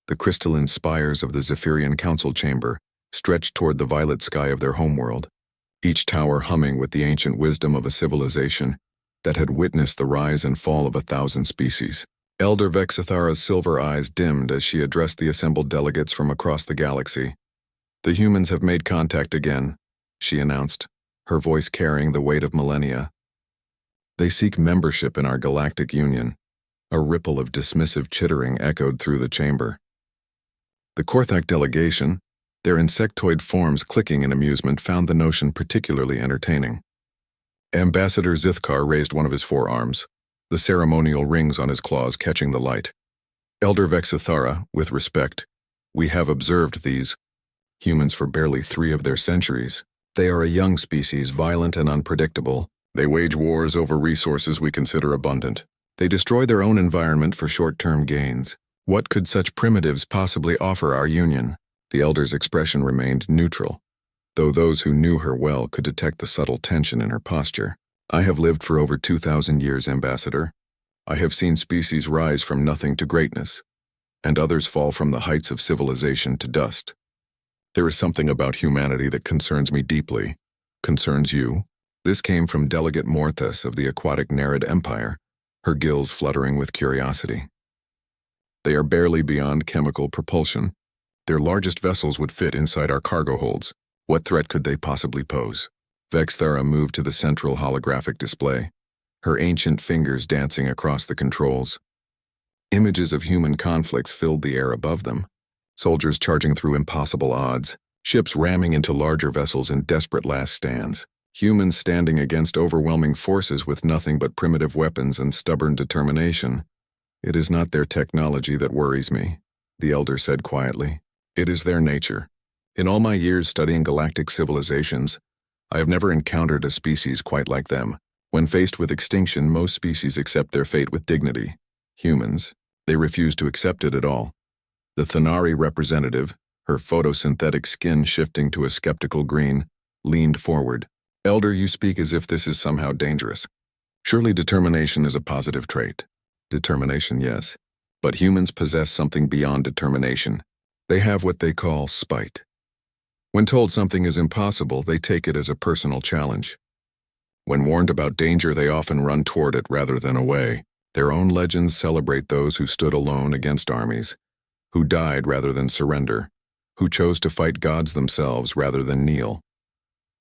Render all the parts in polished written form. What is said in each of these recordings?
The crystalline spires of the Zephyrian Council Chamber stretched toward the violet sky of their homeworld, each tower humming with the ancient wisdom of a civilization that had witnessed the rise and fall of 1,000 species. Elder Vexithara's silver eyes dimmed as she addressed the assembled delegates from across the galaxy. "The humans have made contact again," she announced, her voice carrying the weight of millennia. "They seek membership in our galactic union." A ripple of dismissive chittering echoed through the chamber. The Korthak delegation, their insectoid forms clicking in amusement, found the notion particularly entertaining. Ambassador Zithkar raised one of his forearms, the ceremonial rings on his claws catching the light. "Elder Vexithara, with respect, we have observed these humans for barely 3 of their centuries. They are a young species, violent and unpredictable. They wage wars over resources we consider abundant. They destroy their own environment for short-term gains. What could such primitives possibly offer our union?" The elder's expression remained neutral, though those who knew her well could detect the subtle tension in her posture. "I have lived for over 2,000 years, Ambassador. I have seen species rise from nothing to greatness, and others fall from the heights of civilization to dust. There is something about humanity that concerns me deeply. Concerns you?" This came from Delegate Morthus of the aquatic Nerid Empire, her gills fluttering with curiosity. "They are barely beyond chemical propulsion. Their largest vessels would fit inside our cargo holds. What threat could they possibly pose?" Vexthara moved to the central holographic display, her ancient fingers dancing across the controls. Images of human conflicts filled the air above them. Soldiers charging through impossible odds, ships ramming into larger vessels in desperate last stands, humans standing against overwhelming forces with nothing but primitive weapons and stubborn determination. "It is not their technology that worries me," the elder said quietly. "It is their nature. In all my years studying galactic civilizations, I have never encountered a species quite like them. When faced with extinction, most species accept their fate with dignity. Humans, they refuse to accept it at all." The Thanari representative, her photosynthetic skin shifting to a skeptical green, leaned forward. "Elder, you speak as if this is somehow dangerous. Surely determination is a positive trait." "Determination, yes. But humans possess something beyond determination. They have what they call spite. When told something is impossible, they take it as a personal challenge. When warned about danger, they often run toward it rather than away. Their own legends celebrate those who stood alone against armies, who died rather than surrender, who chose to fight gods themselves rather than kneel."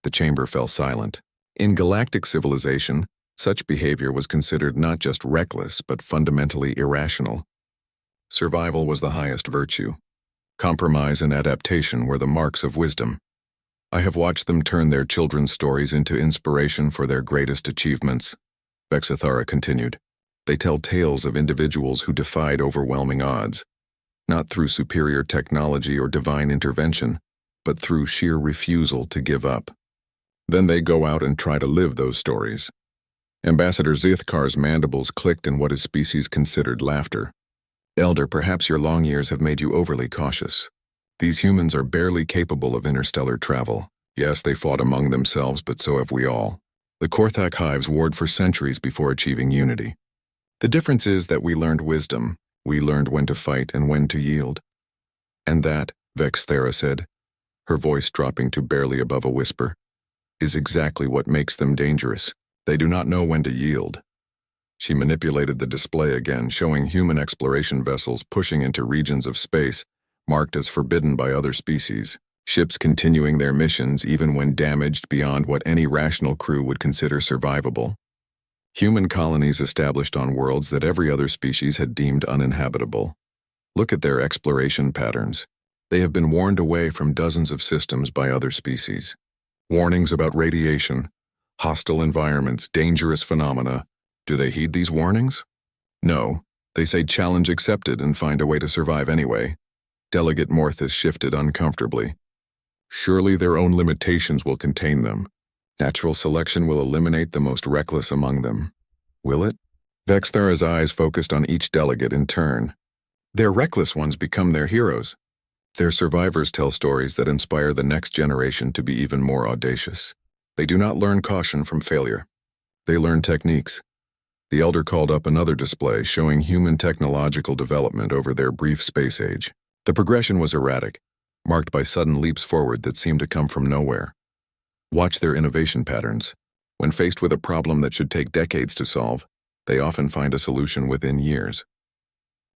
The chamber fell silent. In galactic civilization, such behavior was considered not just reckless but fundamentally irrational. Survival was the highest virtue. Compromise and adaptation were the marks of wisdom. "I have watched them turn their children's stories into inspiration for their greatest achievements," Vexithara continued. "They tell tales of individuals who defied overwhelming odds, not through superior technology or divine intervention, but through sheer refusal to give up. Then they go out and try to live those stories." Ambassador Zithkar's mandibles clicked in what his species considered laughter. "Elder, perhaps your long years have made you overly cautious. These humans are barely capable of interstellar travel. Yes, they fought among themselves, but so have we all. The Korthak hives warred for centuries before achieving unity. The difference is that we learned wisdom. We learned when to fight and when to yield." "And that," Vexthara said, her voice dropping to barely above a whisper, "is exactly what makes them dangerous. They do not know when to yield." She manipulated the display again, showing human exploration vessels pushing into regions of space marked as forbidden by other species, ships continuing their missions even when damaged beyond what any rational crew would consider survivable. Human colonies established on worlds that every other species had deemed uninhabitable. Look at their exploration patterns. They have been warned away from dozens of systems by other species. Warnings about radiation, hostile environments, dangerous phenomena. Do they heed these warnings? No. They say challenge accepted and find a way to survive anyway. Delegate Morthus shifted uncomfortably. Surely their own limitations will contain them. Natural selection will eliminate the most reckless among them. Will it? Vexthara's eyes focused on each delegate in turn. Their reckless ones become their heroes. Their survivors tell stories that inspire the next generation to be even more audacious. They do not learn caution from failure. They learn techniques. The elder called up another display showing human technological development over their brief space age. The progression was erratic, marked by sudden leaps forward that seemed to come from nowhere. Watch their innovation patterns. When faced with a problem that should take decades to solve, they often find a solution within years.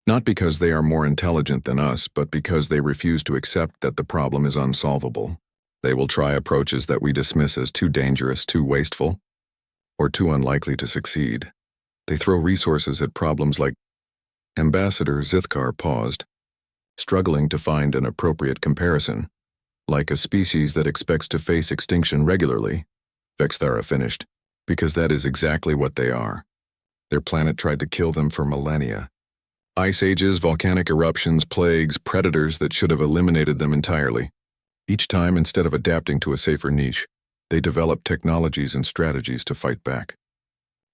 Not because they are more intelligent than us, but because they refuse to accept that the problem is unsolvable. They will try approaches that we dismiss as too dangerous, too wasteful, or too unlikely to succeed. They throw resources at problems like Ambassador Zithkar paused, struggling to find an appropriate comparison. Like a species that expects to face extinction regularly, Vexthara finished, because that is exactly what they are. Their planet tried to kill them for millennia. Ice ages, volcanic eruptions, plagues, predators that should have eliminated them entirely. Each time, instead of adapting to a safer niche, they developed technologies and strategies to fight back.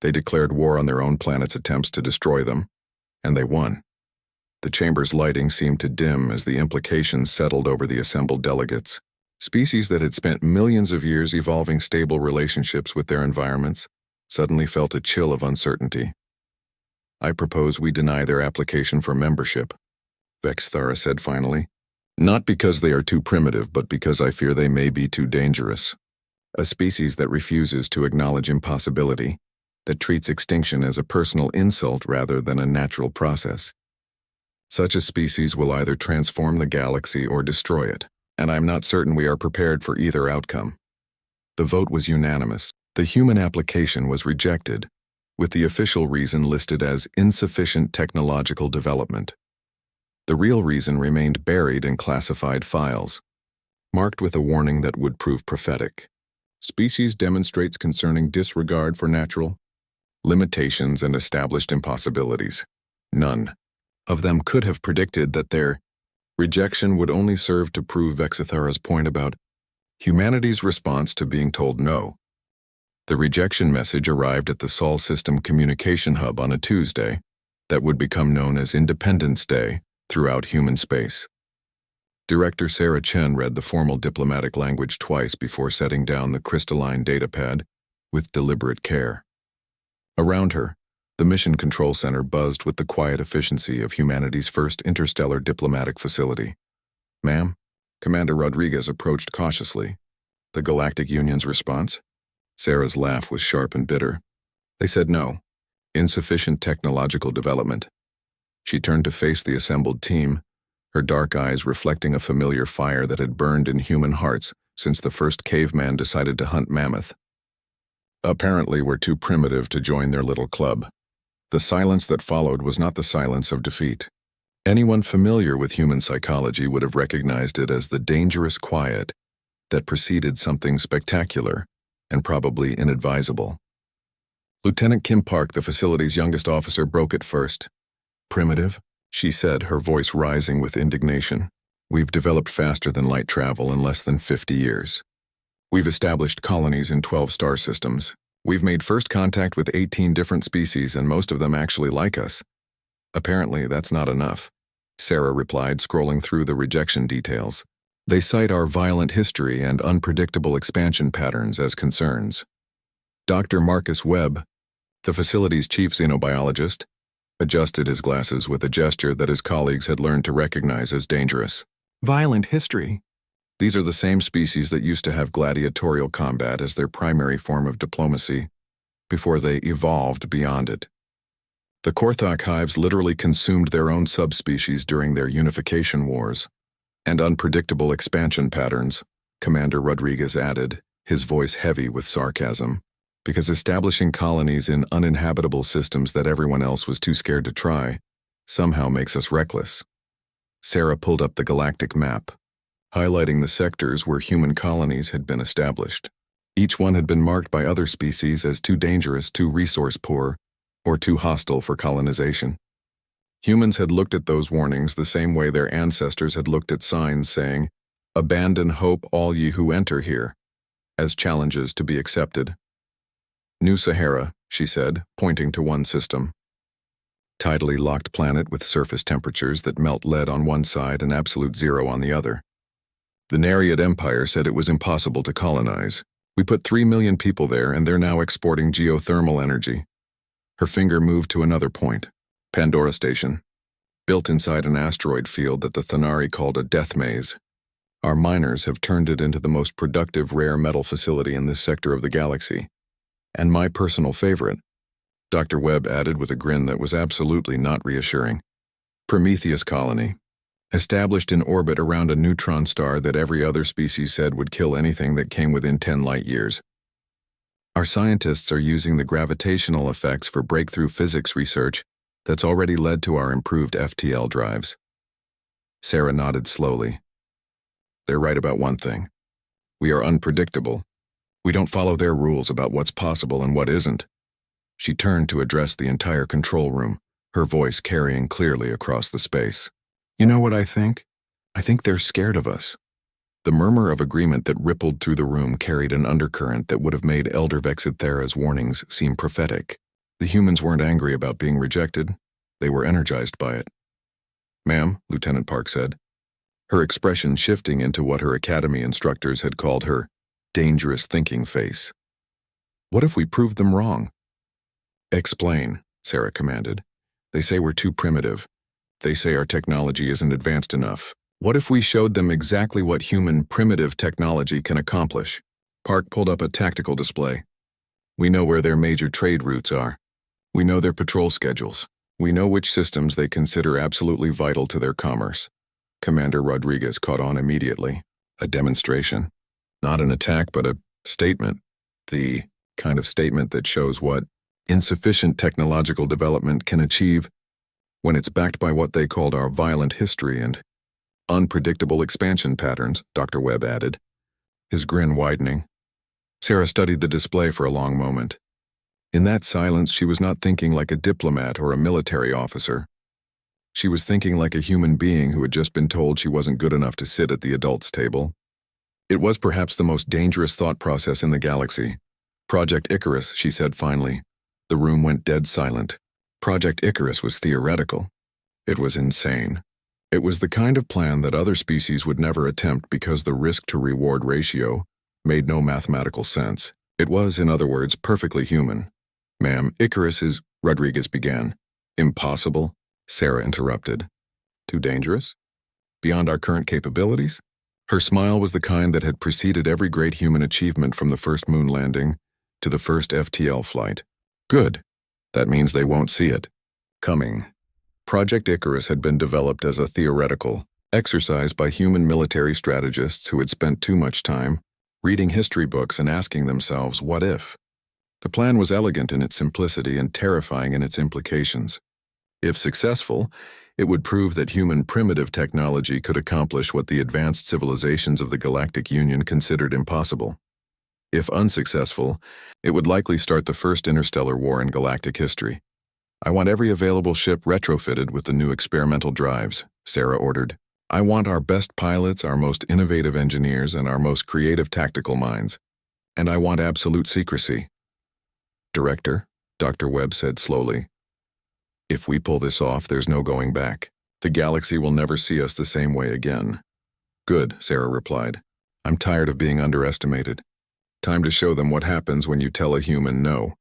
They declared war on their own planet's attempts to destroy them, and they won. The chamber's lighting seemed to dim as the implications settled over the assembled delegates. Species that had spent millions of years evolving stable relationships with their environments suddenly felt a chill of uncertainty. I propose we deny their application for membership, Vexthara said finally. Not because they are too primitive, but because I fear they may be too dangerous. A species that refuses to acknowledge impossibility, that treats extinction as a personal insult rather than a natural process. Such a species will either transform the galaxy or destroy it, and I'm not certain we are prepared for either outcome. The vote was unanimous. The human application was rejected, with the official reason listed as insufficient technological development. The real reason remained buried in classified files, marked with a warning that would prove prophetic. Species demonstrates concerning disregard for natural limitations and established impossibilities. None of them could have predicted that their rejection would only serve to prove Vexithara's point about humanity's response to being told no. The rejection message arrived at the Sol System Communication Hub on a Tuesday that would become known as Independence Day throughout human space. Director Sarah Chen read the formal diplomatic language twice before setting down the crystalline datapad with deliberate care. Around her, the Mission Control Center buzzed with the quiet efficiency of humanity's first interstellar diplomatic facility. Ma'am, Commander Rodriguez approached cautiously. The Galactic Union's response? Sarah's laugh was sharp and bitter. They said no. Insufficient technological development. She turned to face the assembled team, her dark eyes reflecting a familiar fire that had burned in human hearts since the first caveman decided to hunt mammoth. Apparently, we're too primitive to join their little club. The silence that followed was not the silence of defeat. Anyone familiar with human psychology would have recognized it as the dangerous quiet that preceded something spectacular and probably inadvisable. Lieutenant Kim Park, the facility's youngest officer, broke it first. Primitive, she said, her voice rising with indignation. We've developed faster than light travel in less than 50 years. We've established colonies in 12 star systems. We've made first contact with 18 different species, and most of them actually like us. Apparently, that's not enough, Sarah replied, scrolling through the rejection details. They cite our violent history and unpredictable expansion patterns as concerns. Dr. Marcus Webb, the facility's chief xenobiologist, adjusted his glasses with a gesture that his colleagues had learned to recognize as dangerous. Violent history? These are the same species that used to have gladiatorial combat as their primary form of diplomacy before they evolved beyond it. The Korthok hives literally consumed their own subspecies during their unification wars. And unpredictable expansion patterns, Commander Rodriguez added, his voice heavy with sarcasm, because establishing colonies in uninhabitable systems that everyone else was too scared to try somehow makes us reckless. Sarah pulled up the galactic map, highlighting the sectors where human colonies had been established. Each one had been marked by other species as too dangerous, too resource-poor, or too hostile for colonization. Humans had looked at those warnings the same way their ancestors had looked at signs saying, "Abandon hope, all ye who enter here," as challenges to be accepted. New Sahara, she said, pointing to one system. Tidally locked planet with surface temperatures that melt lead on one side and absolute zero on the other. The Nariad Empire said it was impossible to colonize. We put 3 million people there, and they're now exporting geothermal energy. Her finger moved to another point. Pandora Station. built inside an asteroid field that the Thanari called a death maze. Our miners have turned it into the most productive rare metal facility in this sector of the galaxy. And my personal favorite, Dr. Webb added with a grin that was absolutely not reassuring. Prometheus Colony, established in orbit around a neutron star that every other species said would kill anything that came within 10 light years. Our scientists are using the gravitational effects for breakthrough physics research that's already led to our improved FTL drives. Sarah nodded slowly. They're right about one thing. We are unpredictable. We don't follow their rules about what's possible and what isn't. She turned to address the entire control room, her voice carrying clearly across the space. You know what I think? I think they're scared of us. The murmur of agreement that rippled through the room carried an undercurrent that would have made Elder Vexithera's warnings seem prophetic. The humans weren't angry about being rejected. They were energized by it. Ma'am, Lieutenant Park said, her expression shifting into what her academy instructors had called her dangerous thinking face. What if we proved them wrong? Explain, Sarah commanded. They say we're too primitive. They say our technology isn't advanced enough. What if we showed them exactly what human primitive technology can accomplish? Park pulled up a tactical display. We know where their major trade routes are. We know their patrol schedules. We know which systems they consider absolutely vital to their commerce. Commander Rodriguez caught on immediately. A demonstration. Not an attack, but a statement. The kind of statement that shows what insufficient technological development can achieve when it's backed by what they called our violent history and unpredictable expansion patterns, Dr. Webb added, his grin widening. Sarah studied the display for a long moment. In that silence, she was not thinking like a diplomat or a military officer. She was thinking like a human being who had just been told she wasn't good enough to sit at the adults' table. It was perhaps the most dangerous thought process in the galaxy. Project Icarus, she said finally. The room went dead silent. Project Icarus was theoretical. It was insane. It was the kind of plan that other species would never attempt because the risk-to-reward ratio made no mathematical sense. It was, in other words, perfectly human. Ma'am, Icarus is, Rodriguez began. Impossible, Sarah interrupted. Too dangerous? Beyond our current capabilities? Her smile was the kind that had preceded every great human achievement from the first moon landing to the first FTL flight. Good. That means they won't see it coming. Project Icarus had been developed as a theoretical exercise by human military strategists who had spent too much time reading history books and asking themselves, what if? The plan was elegant in its simplicity and terrifying in its implications. If successful, it would prove that human primitive technology could accomplish what the advanced civilizations of the Galactic Union considered impossible. If unsuccessful, it would likely start the first interstellar war in galactic history. I want every available ship retrofitted with the new experimental drives, Sarah ordered. I want our best pilots, our most innovative engineers, and our most creative tactical minds. And I want absolute secrecy. Director, Dr. Webb said slowly. If we pull this off, there's no going back. The galaxy will never see us the same way again. Good, Sarah replied. I'm tired of being underestimated. Time to show them what happens when you tell a human no.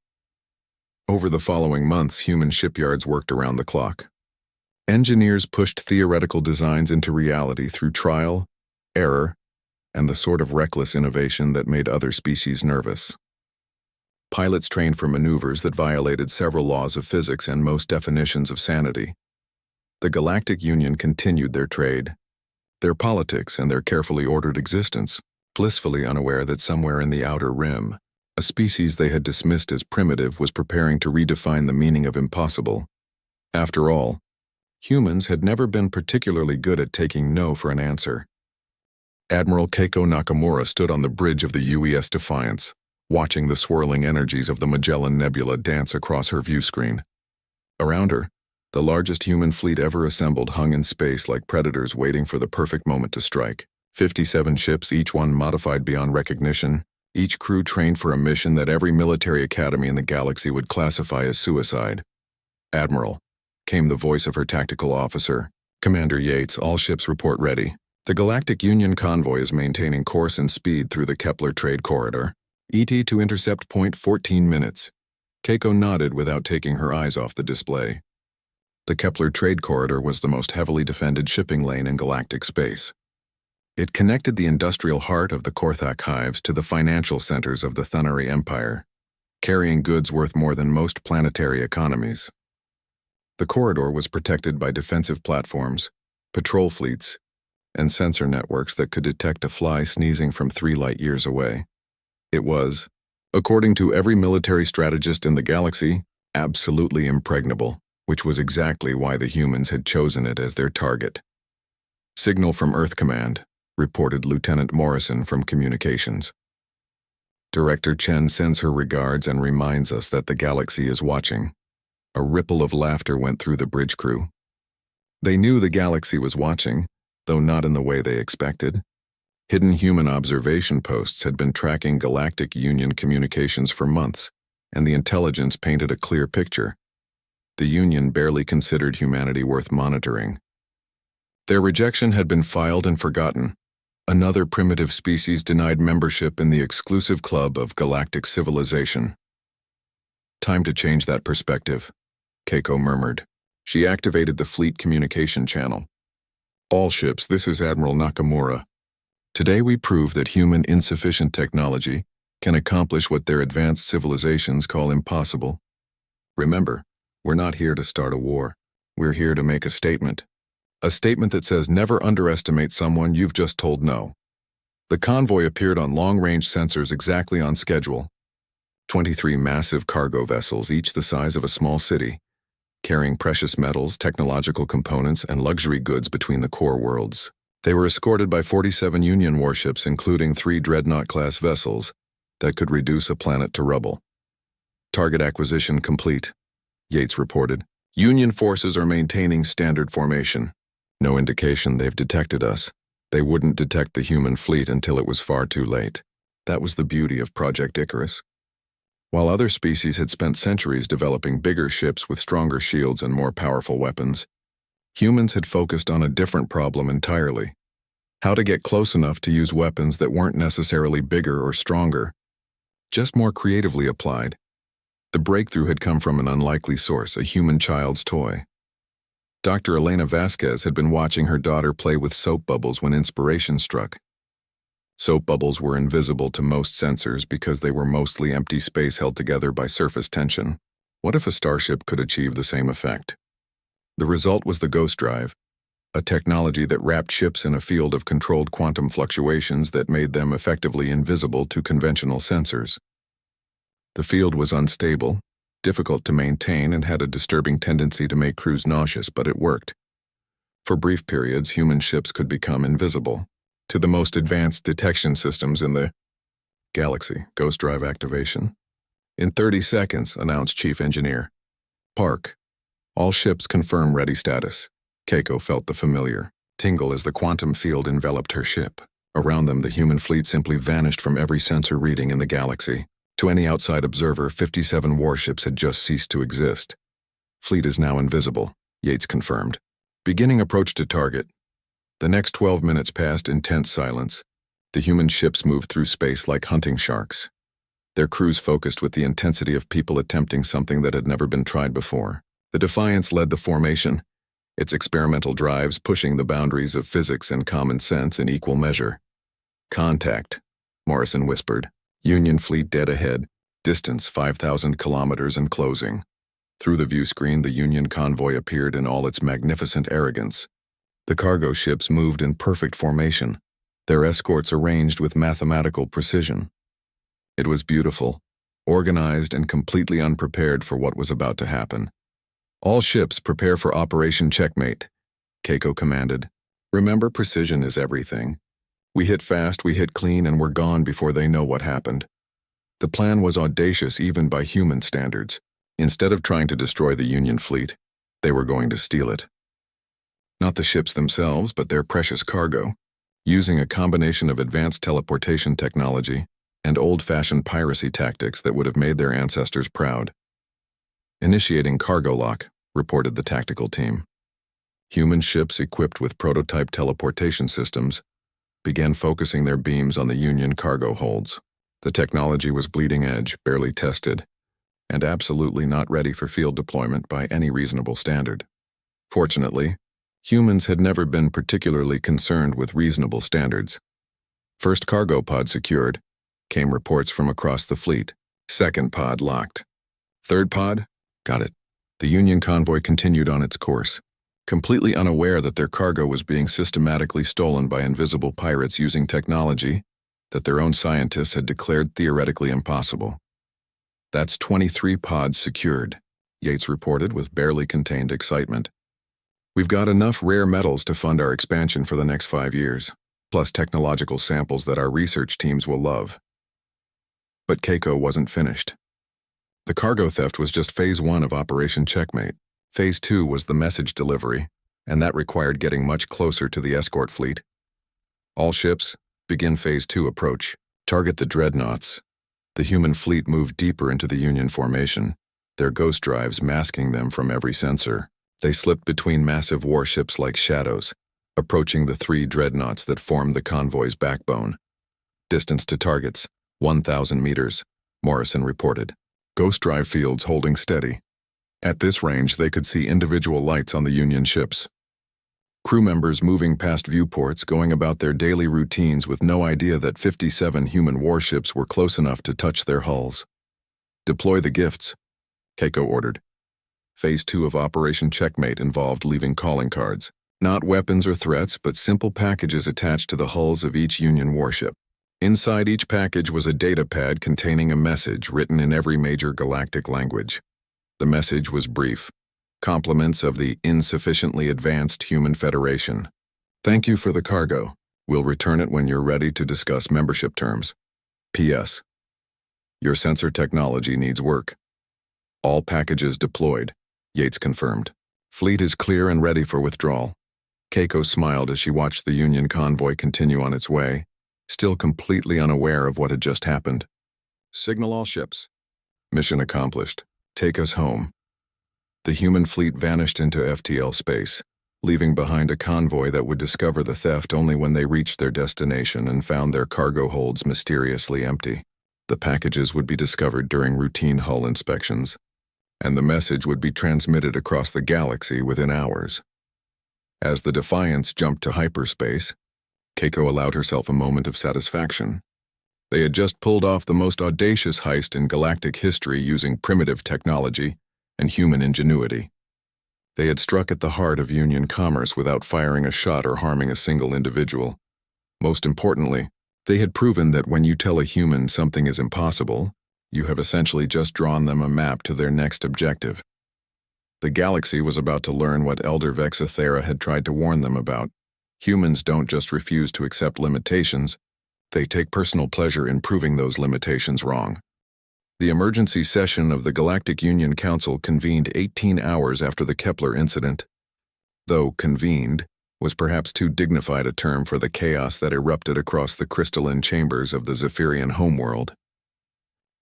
Over the following months, human shipyards worked around the clock. Engineers pushed theoretical designs into reality through trial, error, and the sort of reckless innovation that made other species nervous. Pilots trained for maneuvers that violated several laws of physics and most definitions of sanity. The Galactic Union continued their trade, their politics, and their carefully ordered existence, blissfully unaware that somewhere in the outer rim, a species they had dismissed as primitive was preparing to redefine the meaning of impossible. After all, humans had never been particularly good at taking no for an answer. Admiral Keiko Nakamura stood on the bridge of the UES Defiance, watching the swirling energies of the Magellan Nebula dance across her view screen. Around her, the largest human fleet ever assembled hung in space like predators waiting for the perfect moment to strike. 57 ships, each one modified beyond recognition, each crew trained for a mission that every military academy in the galaxy would classify as suicide. Admiral, came the voice of her tactical officer. Commander Yates, all ships report ready. The Galactic Union convoy is maintaining course and speed through the Kepler Trade Corridor. ET to intercept point 14 minutes. Keiko nodded without taking her eyes off the display. The Kepler Trade Corridor was the most heavily defended shipping lane in galactic space. It connected the industrial heart of the Korthak hives to the financial centers of the Thunnery Empire, carrying goods worth more than most planetary economies. The corridor was protected by defensive platforms, patrol fleets, and sensor networks that could detect a fly sneezing from 3 light-years away. It was, according to every military strategist in the galaxy, absolutely impregnable, which was exactly why the humans had chosen it as their target. "Signal from Earth Command," reported Lieutenant Morrison from Communications. "Director Chen sends her regards and reminds us that the galaxy is watching." A ripple of laughter went through the bridge crew. They knew the galaxy was watching, though not in the way they expected. Hidden human observation posts had been tracking Galactic Union communications for months, and the intelligence painted a clear picture. The Union barely considered humanity worth monitoring. Their rejection had been filed and forgotten. Another primitive species denied membership in the exclusive club of galactic civilization. "Time to change that perspective," Keiko murmured. She activated the fleet communication channel. "All ships, this is Admiral Nakamura. Today we prove that human insufficient technology can accomplish what their advanced civilizations call impossible. Remember, we're not here to start a war. We're here to make a statement. A statement that says never underestimate someone you've just told no." The convoy appeared on long-range sensors exactly on schedule. 23 massive cargo vessels, each the size of a small city, carrying precious metals, technological components, and luxury goods between the core worlds. They were escorted by 47 Union warships, including 3 Dreadnought-class vessels that could reduce a planet to rubble. "Target acquisition complete," Yates reported. "Union forces are maintaining standard formation. No indication they've detected us. They wouldn't detect the human fleet until it was far too late." That was the beauty of Project Icarus. While other species had spent centuries developing bigger ships with stronger shields and more powerful weapons, humans had focused on a different problem entirely: how to get close enough to use weapons that weren't necessarily bigger or stronger, just more creatively applied. The breakthrough had come from an unlikely source, a human child's toy. Dr. Elena Vasquez had been watching her daughter play with soap bubbles when inspiration struck. Soap bubbles were invisible to most sensors because they were mostly empty space held together by surface tension. What if a starship could achieve the same effect? The result was the Ghost Drive, a technology that wrapped ships in a field of controlled quantum fluctuations that made them effectively invisible to conventional sensors. The field was unstable, difficult to maintain, and had a disturbing tendency to make crews nauseous, but it worked. For brief periods, human ships could become invisible to the most advanced detection systems in the galaxy. Ghost Drive activation. "In 30 seconds, announced Chief Engineer. "Park. All ships confirm ready status." Keiko felt the familiar tingle as the quantum field enveloped her ship. Around them, the human fleet simply vanished from every sensor reading in the galaxy. To any outside observer, 57 warships had just ceased to exist. "Fleet is now invisible," Yates confirmed. "Beginning approach to target." The next 12 minutes passed in tense silence. The human ships moved through space like hunting sharks, their crews focused with the intensity of people attempting something that had never been tried before. The Defiance led the formation, its experimental drives pushing the boundaries of physics and common sense in equal measure. "Contact," Morrison whispered. "Union fleet dead ahead. Distance 5,000 kilometers and closing." Through the view screen, the Union convoy appeared in all its magnificent arrogance. The cargo ships moved in perfect formation, their escorts arranged with mathematical precision. It was beautiful, organized, and completely unprepared for what was about to happen. "All ships prepare for Operation Checkmate," Keiko commanded. "Remember, precision is everything. We hit fast, we hit clean, and we're gone before they know what happened." The plan was audacious even by human standards. Instead of trying to destroy the Union fleet, they were going to steal it. Not the ships themselves, but their precious cargo, using a combination of advanced teleportation technology and old-fashioned piracy tactics that would have made their ancestors proud. "Initiating cargo lock," reported the tactical team. Human ships equipped with prototype teleportation systems began focusing their beams on the Union cargo holds. The technology was bleeding edge, barely tested, and absolutely not ready for field deployment by any reasonable standard. Fortunately, humans had never been particularly concerned with reasonable standards. First cargo pod secured, came reports from across the fleet. Second pod locked. Third pod? Got it. The Union convoy continued on its course, completely unaware that their cargo was being systematically stolen by invisible pirates using technology that their own scientists had declared theoretically impossible. That's 23 pods secured, Yates reported with barely contained excitement. We've got enough rare metals to fund our expansion for the next 5 years, plus technological samples that our research teams will love. But Keiko wasn't finished. The cargo theft was just Phase 1 of Operation Checkmate. Phase 2 was the message delivery, and that required getting much closer to the escort fleet. All ships, begin Phase 2 approach. Target the dreadnoughts. The human fleet moved deeper into the Union formation, their ghost drives masking them from every sensor. They slipped between massive warships like shadows, approaching the 3 dreadnoughts that formed the convoy's backbone. Distance to targets, 1,000 meters, Morrison reported. Ghost drive fields holding steady. At this range, they could see individual lights on the Union ships. Crew members moving past viewports, going about their daily routines with no idea that 57 human warships were close enough to touch their hulls. Deploy the gifts, Keiko ordered. Phase 2 of Operation Checkmate involved leaving calling cards. Not weapons or threats, but simple packages attached to the hulls of each Union warship. Inside each package was a data pad containing a message written in every major galactic language. The message was brief. Compliments of the insufficiently advanced Human Federation. Thank you for the cargo. We'll return it when you're ready to discuss membership terms. P.S. Your sensor technology needs work. All packages deployed, Yates confirmed. Fleet is clear and ready for withdrawal. Keiko smiled as she watched the Union convoy continue on its way, still completely unaware of what had just happened. Signal all ships. Mission accomplished. Take us home. The human fleet vanished into FTL space, leaving behind a convoy that would discover the theft only when they reached their destination and found their cargo holds mysteriously empty. The packages would be discovered during routine hull inspections, and the message would be transmitted across the galaxy within hours. As the Defiance jumped to hyperspace, Keiko allowed herself a moment of satisfaction. They had just pulled off the most audacious heist in galactic history using primitive technology and human ingenuity. They had struck at the heart of Union commerce without firing a shot or harming a single individual. Most importantly, they had proven that when you tell a human something is impossible, you have essentially just drawn them a map to their next objective. The galaxy was about to learn what Elder Vexithera had tried to warn them about. Humans don't just refuse to accept limitations, they take personal pleasure in proving those limitations wrong. The emergency session of the Galactic Union Council convened 18 hours after the Kepler incident. Though convened was perhaps too dignified a term for the chaos that erupted across the crystalline chambers of the Zephyrian homeworld.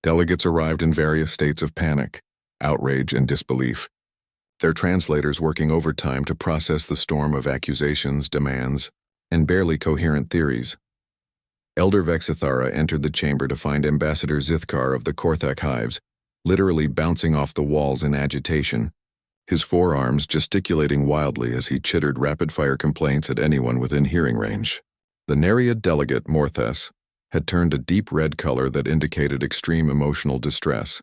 Delegates arrived in various states of panic, outrage, and disbelief, their translators working overtime to process the storm of accusations, demands, and barely coherent theories. Elder Vexithara entered the chamber to find Ambassador Zithkar of the Korthak Hives literally bouncing off the walls in agitation, his forearms gesticulating wildly as he chittered rapid-fire complaints at anyone within hearing range. The Nereid delegate, Morthes, had turned a deep red color that indicated extreme emotional distress,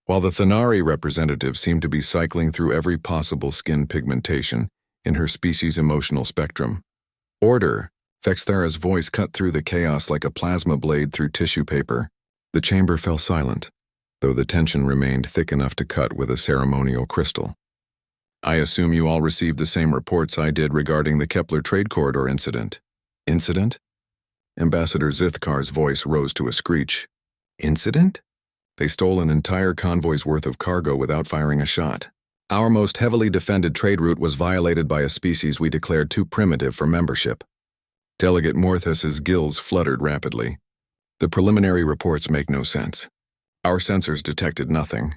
while the Thanari representative seemed to be cycling through every possible skin pigmentation in her species' emotional spectrum. Order! Vexthara's voice cut through the chaos like a plasma blade through tissue paper. The chamber fell silent, though the tension remained thick enough to cut with a ceremonial crystal. I assume you all received the same reports I did regarding the Kepler Trade Corridor incident. Incident? Ambassador Zithkar's voice rose to a screech. Incident? They stole an entire convoy's worth of cargo without firing a shot. Our most heavily defended trade route was violated by a species we declared too primitive for membership. Delegate Morthes's gills fluttered rapidly. The preliminary reports make no sense. Our sensors detected nothing.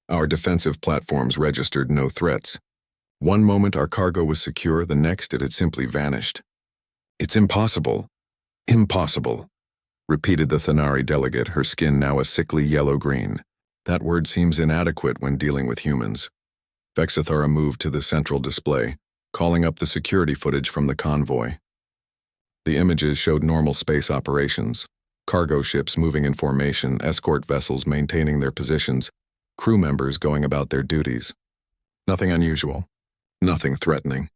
Our defensive platforms registered no threats. One moment our cargo was secure, the next it had simply vanished. It's impossible. Impossible, repeated the Thanari delegate, her skin now a sickly yellow-green. That word seems inadequate when dealing with humans. Vexithara moved to the central display, calling up the security footage from the convoy. The images showed normal space operations, cargo ships moving in formation, escort vessels maintaining their positions, crew members going about their duties. Nothing unusual, nothing threatening,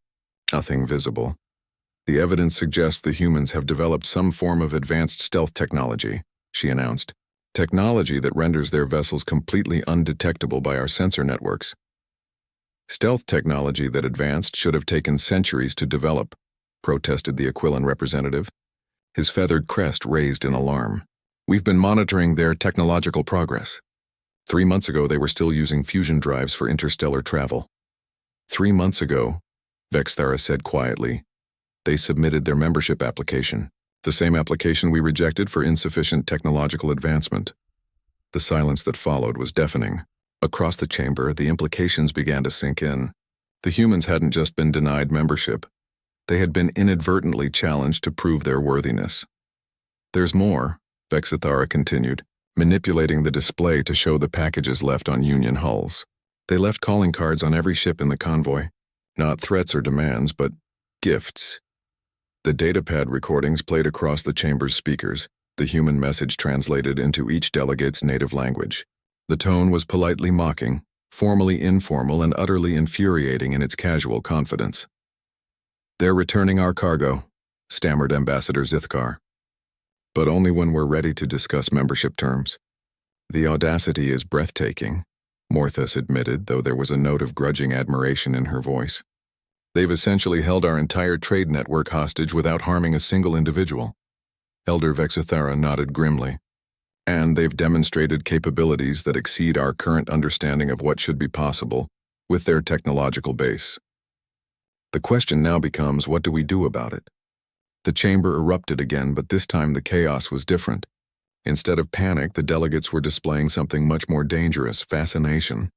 nothing visible. The evidence suggests the humans have developed some form of advanced stealth technology, she announced. Technology that renders their vessels completely undetectable by our sensor networks. Stealth technology that advanced should have taken centuries to develop, protested the Aquilon representative, his feathered crest raised in alarm. We've been monitoring their technological progress. 3 months ago, they were still using fusion drives for interstellar travel. 3 months ago, Vexthara said quietly, they submitted their membership application, the same application we rejected for insufficient technological advancement. The silence that followed was deafening. Across the chamber, the implications began to sink in. The humans hadn't just been denied membership. They had been inadvertently challenged to prove their worthiness. There's more, Vexthara continued, manipulating the display to show the packages left on Union hulls. They left calling cards on every ship in the convoy. Not threats or demands, but gifts. The datapad recordings played across the chamber's speakers, the human message translated into each delegate's native language. The tone was politely mocking, formally informal, and utterly infuriating in its casual confidence. They're returning our cargo, stammered Ambassador Zithkar. But only when we're ready to discuss membership terms. The audacity is breathtaking, Morthus admitted, though there was a note of grudging admiration in her voice. They've essentially held our entire trade network hostage without harming a single individual. Elder Vexthara nodded grimly. And they've demonstrated capabilities that exceed our current understanding of what should be possible with their technological base. The question now becomes, what do we do about it? The chamber erupted again, but this time the chaos was different. Instead of panic, the delegates were displaying something much more dangerous, fascination.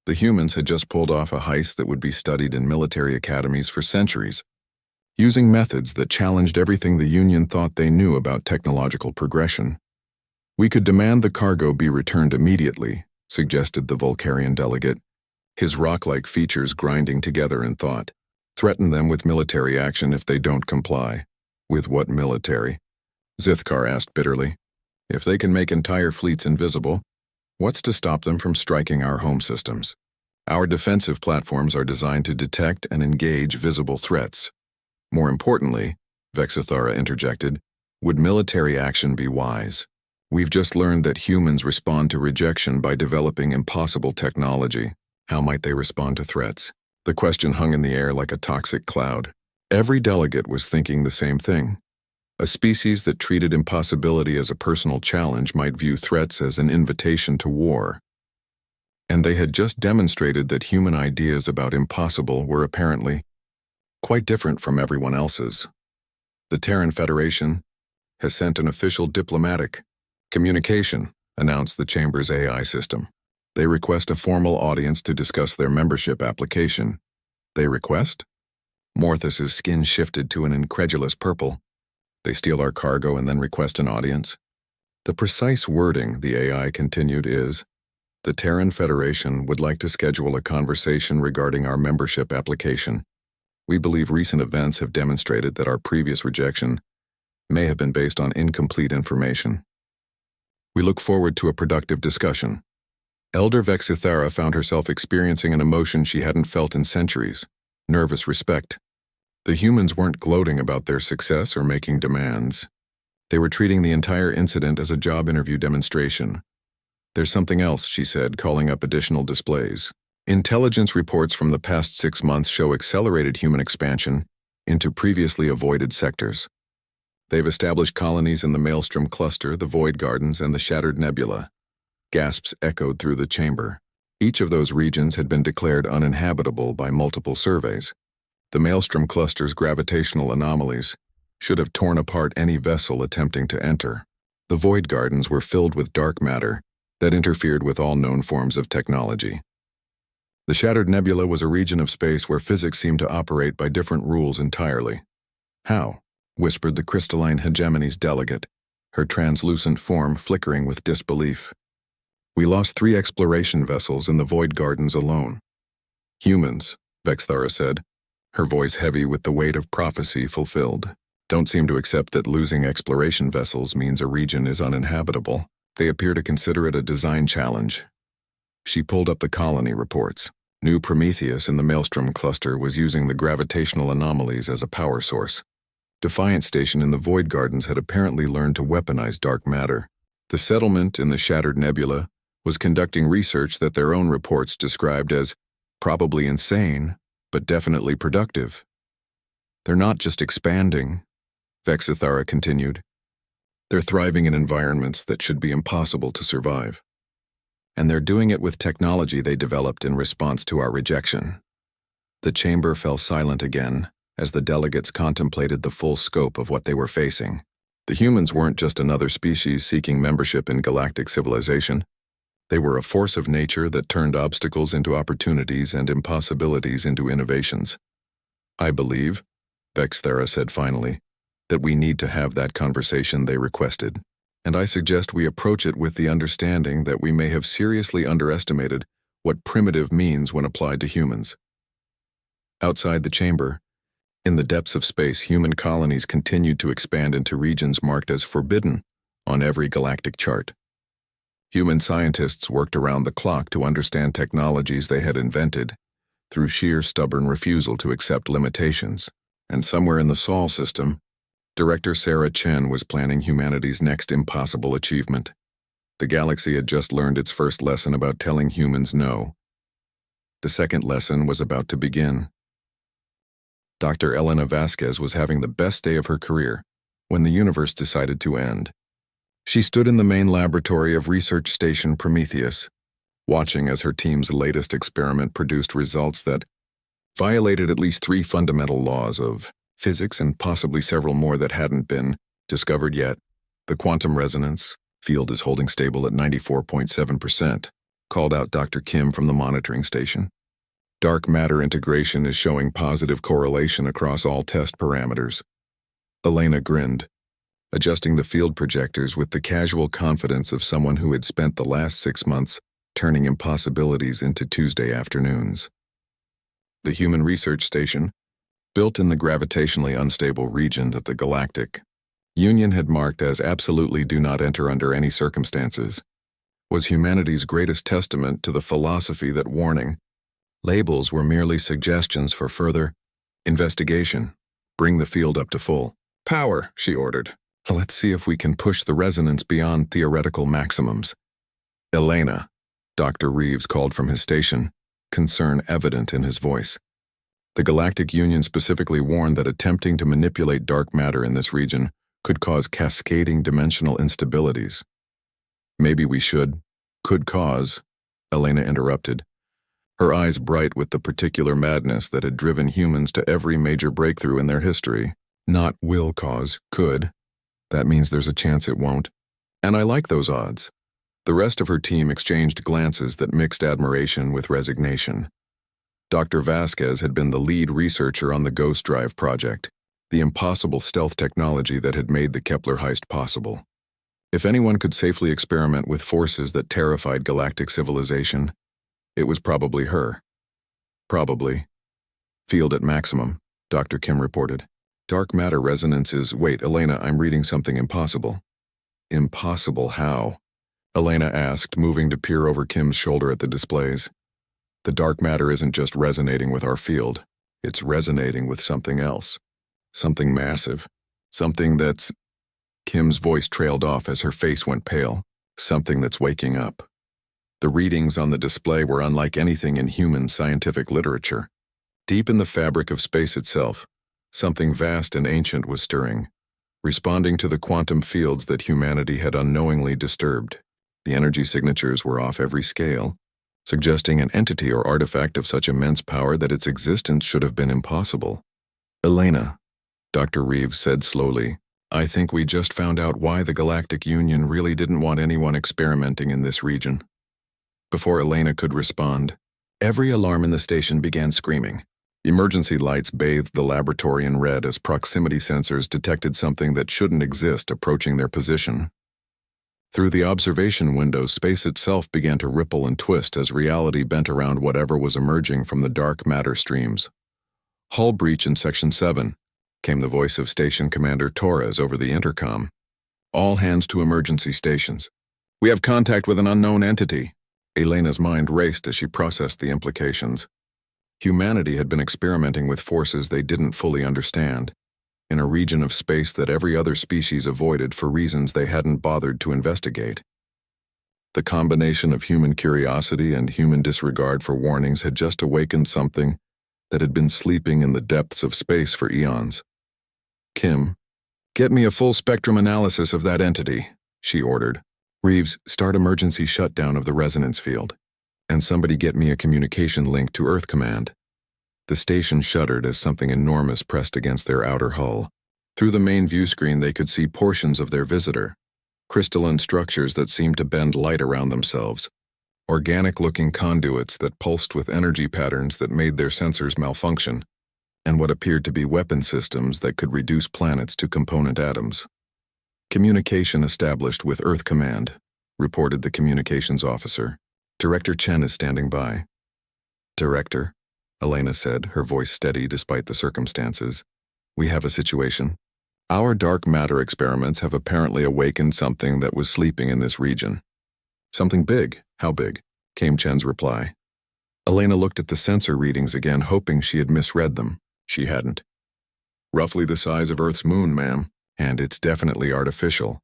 The humans had just pulled off a heist that would be studied in military academies for centuries, using methods that challenged everything the Union thought they knew about technological progression. We could demand the cargo be returned immediately, suggested the Vulcarian delegate, his rock-like features grinding together in thought. Threaten them with military action if they don't comply. With what military? Zithkar asked bitterly. If they can make entire fleets invisible, what's to stop them from striking our home systems? Our defensive platforms are designed to detect and engage visible threats. More importantly, Vexthara interjected, would military action be wise? We've just learned that humans respond to rejection by developing impossible technology. How might they respond to threats? The question hung in the air like a toxic cloud. Every delegate was thinking the same thing. A species that treated impossibility as a personal challenge might view threats as an invitation to war. And they had just demonstrated that human ideas about impossible were apparently quite different from everyone else's. The Terran Federation has sent an official diplomatic communication, announced the Chamber's AI system. They request a formal audience to discuss their membership application. They request? Morthus's skin shifted to an incredulous purple. They steal our cargo and then request an audience? The precise wording, the AI continued, is, the Terran Federation would like to schedule a conversation regarding our membership application. We believe recent events have demonstrated that our previous rejection may have been based on incomplete information. We look forward to a productive discussion. Elder Vexthara found herself experiencing an emotion she hadn't felt in centuries, nervous respect. The humans weren't gloating about their success or making demands. They were treating the entire incident as a job interview demonstration. There's something else, she said, calling up additional displays. Intelligence reports from the past 6 months show accelerated human expansion into previously avoided sectors. They've established colonies in the Maelstrom Cluster, the Void Gardens, and the Shattered Nebula. Gasps echoed through the chamber. Each of those regions had been declared uninhabitable by multiple surveys. The Maelstrom Cluster's gravitational anomalies should have torn apart any vessel attempting to enter. The Void Gardens were filled with dark matter that interfered with all known forms of technology. The Shattered Nebula was a region of space where physics seemed to operate by different rules entirely. How? Whispered the crystalline hegemony's delegate, her translucent form flickering with disbelief. We lost 3 exploration vessels in the Void Gardens alone. Humans, Vexthara said, her voice heavy with the weight of prophecy fulfilled. Don't seem to accept that losing exploration vessels means a region is uninhabitable. They appear to consider it a design challenge. She pulled up the colony reports. New Prometheus in the Maelstrom cluster was using the gravitational anomalies as a power source. Defiant Station in the Void Gardens had apparently learned to weaponize dark matter. The settlement in the Shattered Nebula was conducting research that their own reports described as probably insane, but definitely productive. They're not just expanding, Vexithara continued. They're thriving in environments that should be impossible to survive. And they're doing it with technology they developed in response to our rejection. The chamber fell silent again as the delegates contemplated the full scope of what they were facing. The humans weren't just another species seeking membership in galactic civilization. They were a force of nature that turned obstacles into opportunities and impossibilities into innovations. I believe, Vexthera said finally, that we need to have that conversation they requested. And I suggest we approach it with the understanding that we may have seriously underestimated what primitive means when applied to humans. Outside the chamber, in the depths of space, human colonies continued to expand into regions marked as forbidden on every galactic chart. Human scientists worked around the clock to understand technologies they had invented through sheer stubborn refusal to accept limitations. And somewhere in the Sol system, Director Sarah Chen was planning humanity's next impossible achievement. The galaxy had just learned its first lesson about telling humans no. The second lesson was about to begin. Dr. Elena Vasquez was having the best day of her career when the universe decided to end. She stood in the main laboratory of Research Station Prometheus, watching as her team's latest experiment produced results that violated at least 3 fundamental laws of physics and possibly several more that hadn't been discovered yet. The quantum resonance field is holding stable at 94.7%, called out Dr. Kim from the monitoring station. Dark matter integration is showing positive correlation across all test parameters. Elena grinned, adjusting the field projectors with the casual confidence of someone who had spent the last 6 months turning impossibilities into Tuesday afternoons. The Human Research Station, built in the gravitationally unstable region that the Galactic Union had marked as absolutely do not enter under any circumstances, was humanity's greatest testament to the philosophy that warning labels were merely suggestions for further investigation. Bring the field up to full power, she ordered. Let's see if we can push the resonance beyond theoretical maximums. Elena, Dr. Reeves called from his station, concern evident in his voice. The Galactic Union specifically warned that attempting to manipulate dark matter in this region could cause cascading dimensional instabilities. Maybe we could cause, Elena interrupted, her eyes bright with the particular madness that had driven humans to every major breakthrough in their history. Not will cause, could. That means there's a chance it won't. And I like those odds. The rest of her team exchanged glances that mixed admiration with resignation. Dr. Vasquez had been the lead researcher on the Ghost Drive project, the impossible stealth technology that had made the Kepler heist possible. If anyone could safely experiment with forces that terrified galactic civilization, it was probably her. Probably. Field at maximum, Dr. Kim reported. Dark matter resonance is— Wait, Elena, I'm reading something impossible. Impossible how? Elena asked, moving to peer over Kim's shoulder at the displays. The dark matter isn't just resonating with our field. It's resonating with something else. Something massive. Something that's— Kim's voice trailed off as her face went pale. Something that's waking up. The readings on the display were unlike anything in human scientific literature. Deep in the fabric of space itself, something vast and ancient was stirring, responding to the quantum fields that humanity had unknowingly disturbed. The energy signatures were off every scale, suggesting an entity or artifact of such immense power that its existence should have been impossible. Elena, Dr. Reeves said slowly, I think we just found out why the Galactic Union really didn't want anyone experimenting in this region. Before Elena could respond, every alarm in the station began screaming. Emergency lights bathed the laboratory in red as proximity sensors detected something that shouldn't exist approaching their position. Through the observation window, space itself began to ripple and twist as reality bent around whatever was emerging from the dark matter streams. Hull breach in Section 7, came the voice of Station Commander Torres over the intercom. All hands to emergency stations. We have contact with an unknown entity. Elena's mind raced as she processed the implications. Humanity had been experimenting with forces they didn't fully understand, in a region of space that every other species avoided for reasons they hadn't bothered to investigate. The combination of human curiosity and human disregard for warnings had just awakened something that had been sleeping in the depths of space for eons. Kim, get me a full-spectrum analysis of that entity, she ordered. Reeves, start emergency shutdown of the resonance field. And somebody get me a communication link to Earth Command. The station shuddered as something enormous pressed against their outer hull. Through the main view screen they could see portions of their visitor, crystalline structures that seemed to bend light around themselves, organic-looking conduits that pulsed with energy patterns that made their sensors malfunction, and what appeared to be weapon systems that could reduce planets to component atoms. Communication established with Earth Command, reported the communications officer. Director Chen is standing by. Director, Elena said, her voice steady despite the circumstances. We have a situation. Our dark matter experiments have apparently awakened something that was sleeping in this region. Something big. How big? Came Chen's reply. Elena looked at the sensor readings again, hoping she had misread them. She hadn't. Roughly the size of Earth's moon, ma'am, and it's definitely artificial.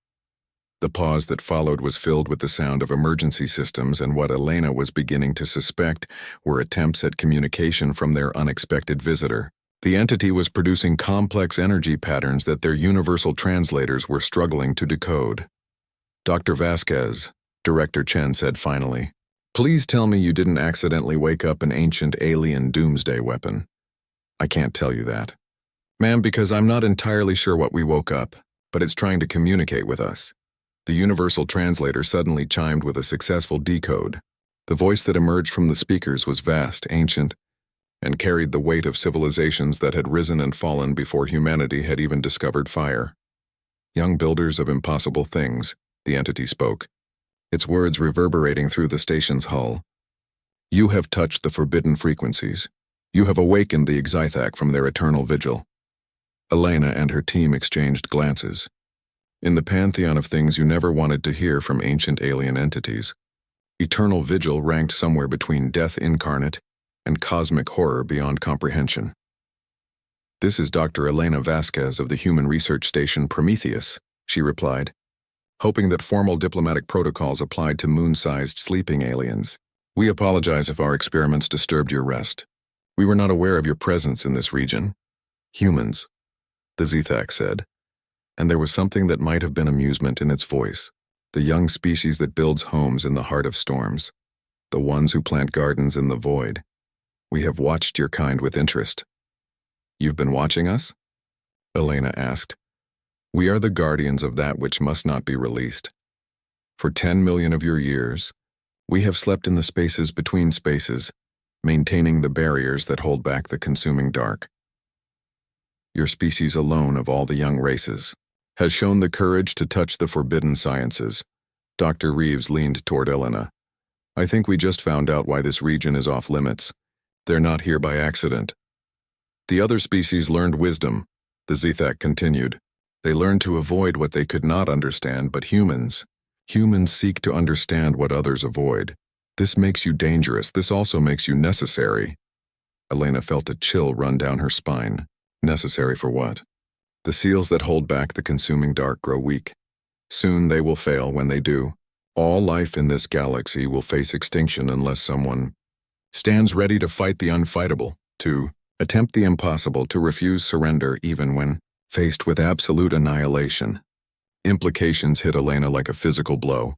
The pause that followed was filled with the sound of emergency systems, and what Elena was beginning to suspect were attempts at communication from their unexpected visitor. The entity was producing complex energy patterns that their universal translators were struggling to decode. Dr. Vasquez, Director Chen said finally, please tell me you didn't accidentally wake up an ancient alien doomsday weapon. I can't tell you that. Ma'am, because I'm not entirely sure what we woke up, but it's trying to communicate with us. The universal translator suddenly chimed with a successful decode. The voice that emerged from the speakers was vast, ancient, and carried the weight of civilizations that had risen and fallen before humanity had even discovered fire. Young builders of impossible things, the entity spoke, its words reverberating through the station's hull. You have touched the forbidden frequencies. You have awakened the Exithak from their eternal vigil. Elena and her team exchanged glances. In the pantheon of things you never wanted to hear from ancient alien entities, eternal vigil ranked somewhere between death incarnate and cosmic horror beyond comprehension. This is Dr. Elena Vasquez of the Human Research Station Prometheus, she replied, hoping that formal diplomatic protocols applied to moon-sized sleeping aliens. We apologize if our experiments disturbed your rest. We were not aware of your presence in this region. Humans, the Zethak said. And there was something that might have been amusement in its voice, the young species that builds homes in the heart of storms, the ones who plant gardens in the void. We have watched your kind with interest. You've been watching us? Elena asked. We are the guardians of that which must not be released. For 10 million of your years, we have slept in the spaces between spaces, maintaining the barriers that hold back the consuming dark. Your species alone of all the young races has shown the courage to touch the forbidden sciences. Dr. Reeves leaned toward Elena. I think we just found out why this region is off limits. They're not here by accident. The other species learned wisdom, the Zethak continued. They learned to avoid what they could not understand, but humans seek to understand what others avoid. This makes you dangerous. This also makes you necessary. Elena felt a chill run down her spine. Necessary for what? The seals that hold back the consuming dark grow weak. Soon they will fail. When they do, all life in this galaxy will face extinction unless someone stands ready to fight the unfightable, to attempt the impossible, to refuse surrender even when faced with absolute annihilation. Implications hit Elena like a physical blow.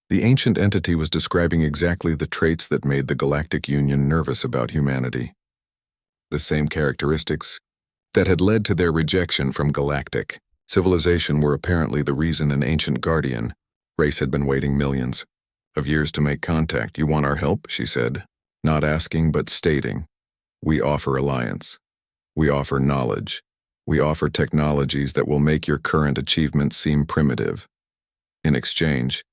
The ancient entity was describing exactly the traits that made the Galactic Union nervous about humanity. The same characteristics that had led to their rejection from galactic civilization were apparently the reason an ancient guardian race had been waiting millions of years to make contact. You want our help, she said, not asking but stating. We offer alliance. We offer knowledge. We offer technologies that will make your current achievements seem primitive. In exchange,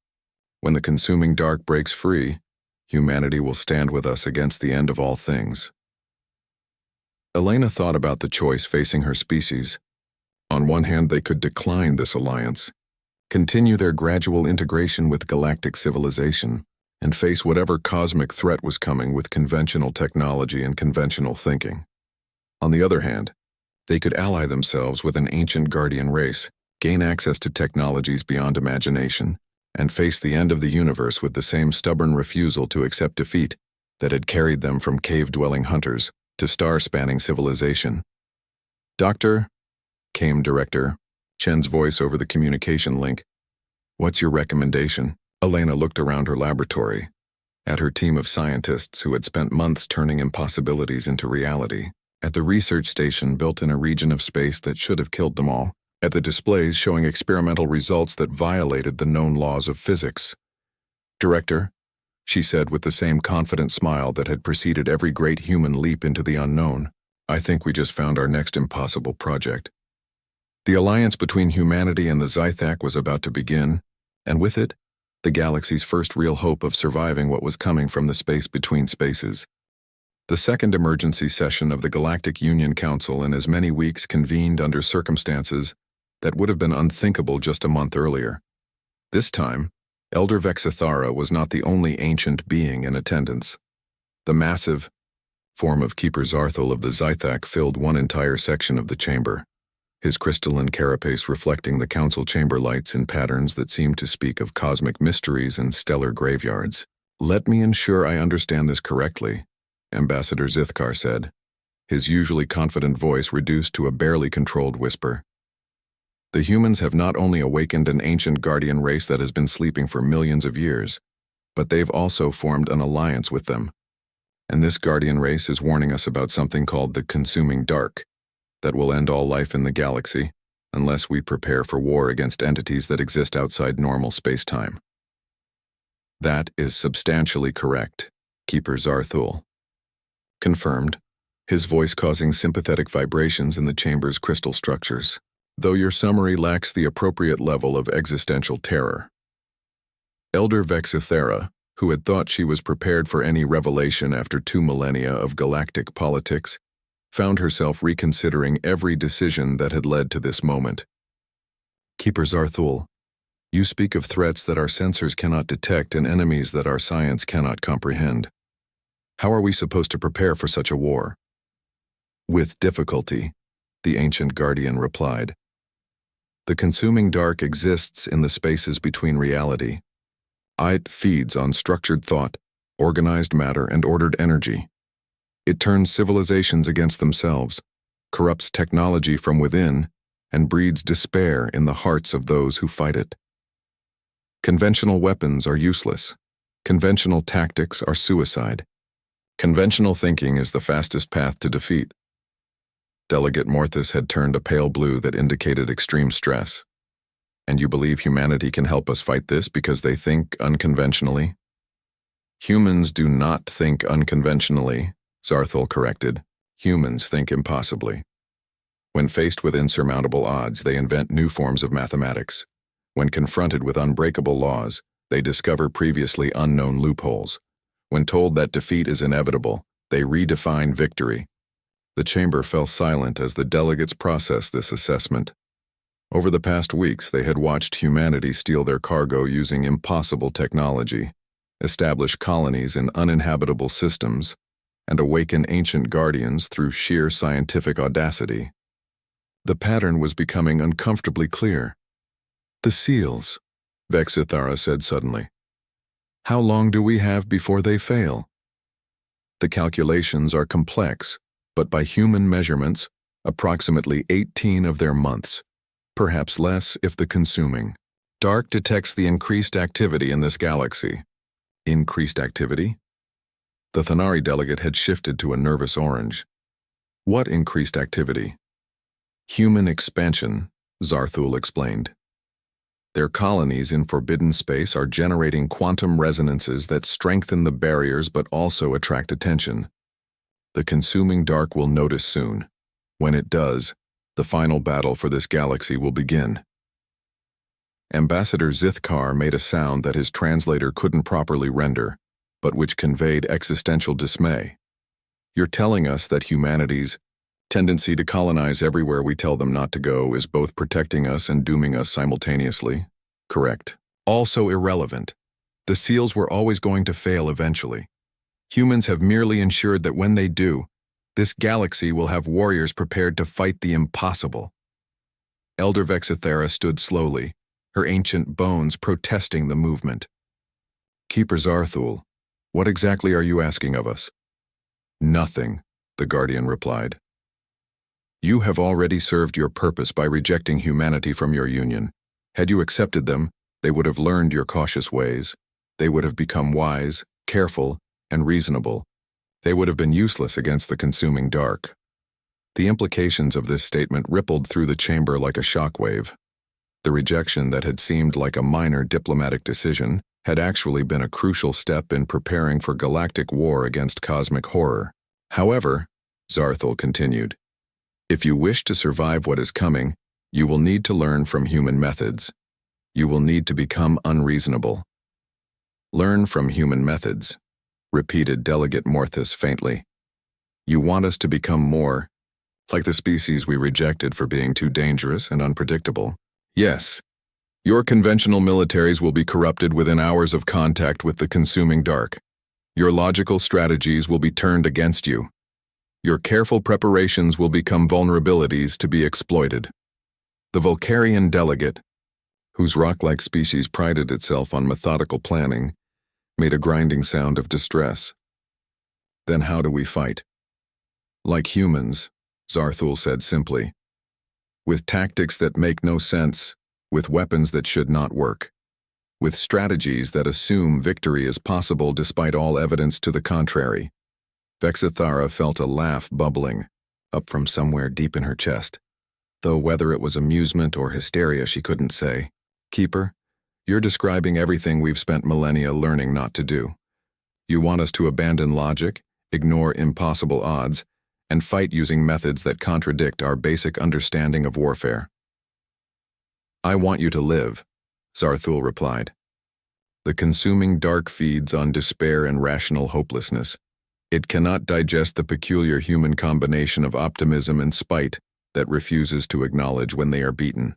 when the consuming dark breaks free, humanity will stand with us against the end of all things. Elena thought about the choice facing her species. On one hand, they could decline this alliance, continue their gradual integration with galactic civilization, and face whatever cosmic threat was coming with conventional technology and conventional thinking. On the other hand, they could ally themselves with an ancient guardian race, gain access to technologies beyond imagination, and face the end of the universe with the same stubborn refusal to accept defeat that had carried them from cave-dwelling hunters to star-spanning civilization. "Doctor," came Director Chen's voice over the communication link. "What's your recommendation?" Elena looked around her laboratory, at her team of scientists who had spent months turning impossibilities into reality, at the research station built in a region of space that should have killed them all, at the displays showing experimental results that violated the known laws of physics. "Director," she said with the same confident smile that had preceded every great human leap into the unknown, "I think we just found our next impossible project." The alliance between humanity and the Zythak was about to begin, and with it, the galaxy's first real hope of surviving what was coming from the space between spaces. The second emergency session of the Galactic Union Council in as many weeks convened under circumstances that would have been unthinkable just a month earlier. This time, Elder Vexithara was not the only ancient being in attendance. The massive form of Keeper Zarthul of the Zythak filled one entire section of the chamber, his crystalline carapace reflecting the council chamber lights in patterns that seemed to speak of cosmic mysteries and stellar graveyards. "Let me ensure I understand this correctly," Ambassador Zithkar said, his usually confident voice reduced to a barely controlled whisper. "The humans have not only awakened an ancient guardian race that has been sleeping for millions of years, but they've also formed an alliance with them. And this guardian race is warning us about something called the Consuming Dark, that will end all life in the galaxy, unless we prepare for war against entities that exist outside normal space-time." "That is substantially correct, Keeper Zarthul." Confirmed, his voice causing sympathetic vibrations in the chamber's crystal structures, "though your summary lacks the appropriate level of existential terror." Elder Vexithera, who had thought she was prepared for any revelation after 2 millennia of galactic politics, found herself reconsidering every decision that had led to this moment. "Keeper Zarthul, you speak of threats that our sensors cannot detect and enemies that our science cannot comprehend. How are we supposed to prepare for such a war?" "With difficulty," the ancient guardian replied. "The consuming dark exists in the spaces between reality. It feeds on structured thought, organized matter, and ordered energy. It turns civilizations against themselves, corrupts technology from within, and breeds despair in the hearts of those who fight it. Conventional weapons are useless. Conventional tactics are suicide. Conventional thinking is the fastest path to defeat." Delegate Morthus had turned a pale blue that indicated extreme stress. "And you believe humanity can help us fight this because they think unconventionally?" "Humans do not think unconventionally," Zarthul corrected. "Humans think impossibly. When faced with insurmountable odds, they invent new forms of mathematics. When confronted with unbreakable laws, they discover previously unknown loopholes. When told that defeat is inevitable, they redefine victory." The chamber fell silent as the delegates processed this assessment. Over the past weeks, they had watched humanity steal their cargo using impossible technology, establish colonies in uninhabitable systems, and awaken ancient guardians through sheer scientific audacity. The pattern was becoming uncomfortably clear. "The seals," Vexithara said suddenly. "How long do we have before they fail?" "The calculations are complex, but by human measurements, approximately 18 of their months, perhaps less if the consuming dark detects the increased activity in this galaxy." "Increased activity?" The Thanari delegate had shifted to a nervous orange. "What increased activity?" "Human expansion," Zarthul explained. "Their colonies in forbidden space are generating quantum resonances that strengthen the barriers but also attract attention. The consuming dark will notice soon. When it does, the final battle for this galaxy will begin." Ambassador Zithkar made a sound that his translator couldn't properly render, but which conveyed existential dismay. "You're telling us that humanity's Tendency to colonize everywhere we tell them not to go is both protecting us and dooming us simultaneously. Correct. Also irrelevant. The SEALs were always going to fail eventually. Humans have merely ensured that when they do, this galaxy will have warriors prepared to fight the impossible. Elder Vexithera stood slowly, her ancient bones protesting the movement. Keeper Zarthul, what exactly are you asking of us? Nothing, the Guardian replied. You have already served your purpose by rejecting humanity from your union. Had you accepted them, they would have learned your cautious ways. They would have become wise, careful, and reasonable. They would have been useless against the consuming dark. The implications of this statement rippled through the chamber like a shockwave. The rejection that had seemed like a minor diplomatic decision had actually been a crucial step in preparing for galactic war against cosmic horror. However, Zarthul continued, if you wish to survive what is coming, you will need to learn from human methods. You will need to become unreasonable. Learn from human methods, repeated Delegate Morthus faintly. You want us to become more like the species we rejected for being too dangerous and unpredictable. Yes. Your conventional militaries will be corrupted within hours of contact with the consuming dark. Your logical strategies will be turned against you. Your careful preparations will become vulnerabilities to be exploited. The Vulcarian delegate, whose rock-like species prided itself on methodical planning, made a grinding sound of distress. Then how do we fight? Like humans, Zarthul said simply. With tactics that make no sense, with weapons that should not work, with strategies that assume victory is possible despite all evidence to the contrary. Vexithara felt a laugh bubbling up from somewhere deep in her chest, though whether it was amusement or hysteria she couldn't say. Keeper, you're describing everything we've spent millennia learning not to do. You want us to abandon logic, ignore impossible odds, and fight using methods that contradict our basic understanding of warfare. I want you to live, Zarthul replied. The consuming dark feeds on despair and rational hopelessness. It cannot digest the peculiar human combination of optimism and spite that refuses to acknowledge when they are beaten.